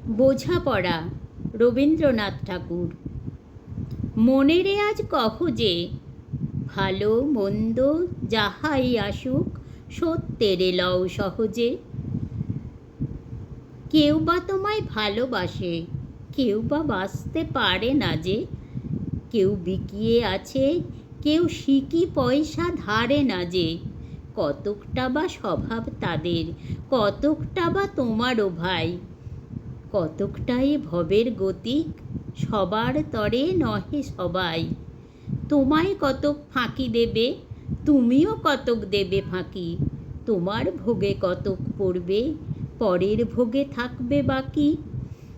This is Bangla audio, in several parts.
বোঝাপড়া, রবীন্দ্রনাথ ঠাকুর। মনেরে আজ কহ যে, ভালো মন্দ যাহাই আসুক, সত্যেরে লও সহজে। কেউ বা তোমায় ভালোবাসে, কেউ বা বাঁচতে পারে না যে। কেউ বিকিয়ে আছে, কেউ সিকি পয়সা ধারে না যে। কতকটা বা স্বভাব তাদের, কতকটা বা তোমারও ভাই। কতকটাই ভবের গতিক, সবার তরে নহে সবাই। তোমায় কতক ফাঁকি দেবে, তুমিও কতক দেবে ফাঁকি। তোমার ভোগে কতক পড়বে, পরের ভোগে থাকবে বাকি।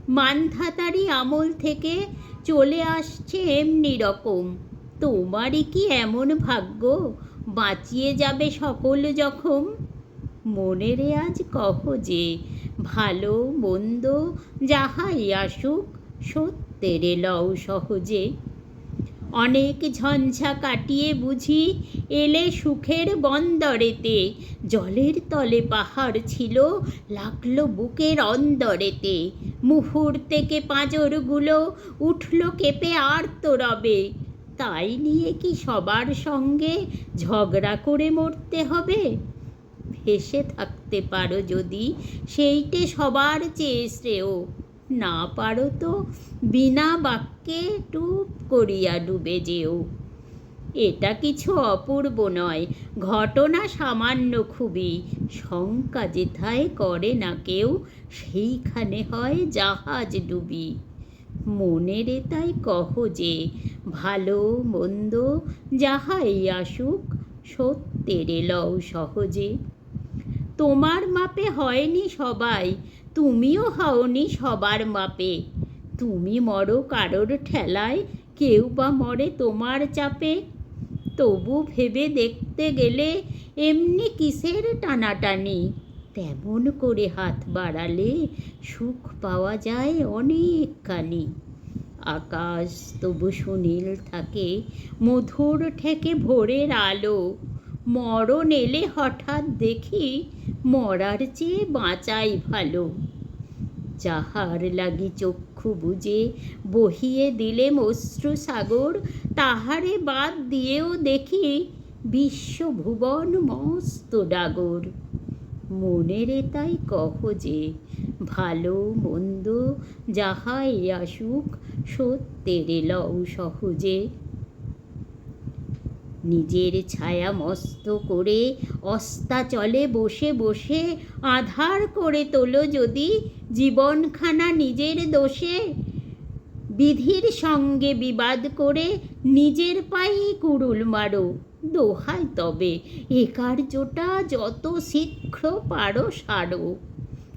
মানধাতারি আমল থেকে চলে আসছে এমনি রকম। তোমারই কি এমন ভাগ্য, বাঁচিয়ে যাবে সকল জখম। মনেরে আজ কহ যে, ভালো মন্দ যাহাই আসুক, সত্যেরে লও সহজে। অনেক ঝঞ্ঝা কাটিয়ে বুঝি এলে সুখের বন্দরেতে। জলের তলে পাহাড় ছিল, লাগলো বুকের অন্দরেতে। মুহূর্তেকে পাঁজরগুলো উঠল কেঁপে আর্তরবে। তাই নিয়ে কি সবার সঙ্গে ঝগড়া করে মরতে হবে? ভেসে থাকতে পারো যদি, সেইটে সবার চেয়ে শ্রেয়। না পারো তো বিনা বাক্যে টুপ করিয়া ডুবে যেও। এটা কিছু অপূর্ব নয়, ঘটনা সামান্য খুবই। শঙ্কা যেথায় করে না কেউ, সেইখানে হয় জাহাজ ডুবি। মনেরে তাই কহ যে, ভালো মন্দ যাহাই আসুক, সত্যেরে লও সহজে। তোমার মাপে হয়নি সবাই, তুমিও হওনি সবার মাপে। তুমি মরো কারোর ঠেলায়, কেউ বা মরে তোমার চাপে। তবু ভেবে দেখতে গেলে এমনি কিসের টানাটানি। তেমন করে হাত বাড়ালে সুখ পাওয়া যায় অনেকখানি। আকাশ তবু সুনীল থাকে, মধুর ঠেকে ভোরের আলো। মরণ এলে হঠাৎ দেখি, মরার চেয়ে বাঁচাই ভালো। যাহার লাগি চক্ষু বুজে বহিয়ে দিলেম অশ্রু সাগর, তাহারে বাদ দিয়েও দেখি বিশ্বভুবন মস্ত ডাগর। মনেরে তাই কহ যে, ভালো মন্দ যাহাই আসুক, সত্যেরে লও সহজে। নিজের ছায়া মস্ত করে অস্তাচলে বসে বসে আঁধার করে তোলো যদি জীবনখানা নিজের দোষে। বিধির সঙ্গে বিবাদ করে নিজের পায়েই কুড়ুল মারো। দোহাই তবে এ কার্যটা যত শীঘ্র পারো সারো।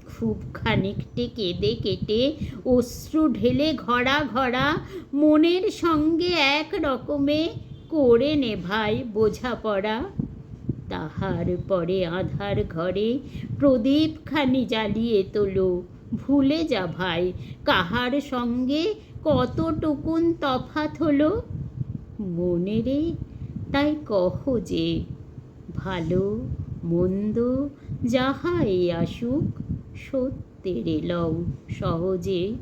খুব খানিকটে কেঁদে কেটে অশ্রু ঢেলে ঘরা ঘরা মনের সঙ্গে এক রকমে করে নে ভাই বোঝাপড়া। তাহার পরে আঁধার ঘরে প্রদীপখানি জ্বালিয়ে তোলো। ভুলে যা ভাই কাহার সঙ্গে কতটুকুন তফাৎ হলো। মনেরে তাই কহ যে, ভালো মন্দ যাহাই আসুক, সত্যেরে লও সহজে।